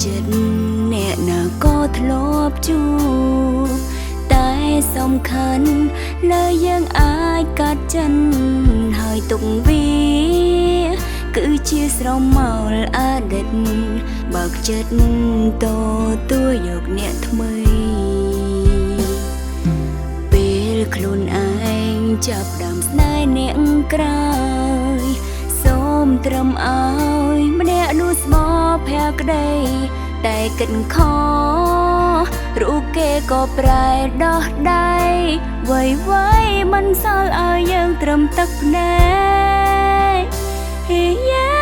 ចិត្តអ្នកណាក៏ធ្លាប់ជួបតែសំខាន់លើយើងអាចកាត់ចិនហើយទុកវាគឺជាស្រមោលអតីតបើកចិត្តតទួយកអ្នកថ្មីពេលខ្លួនឯងចាប់ដើមស្នេហ៍អ្នកក្រោយសូមត្រឹមឲ្យម្នាក់នោះស្មោភក្តីតែគិតខរូបគេក៏ប្រែដោះដៃវៃមិនសល់ឲ្យយើងត្រឹមទឹកភ្នែក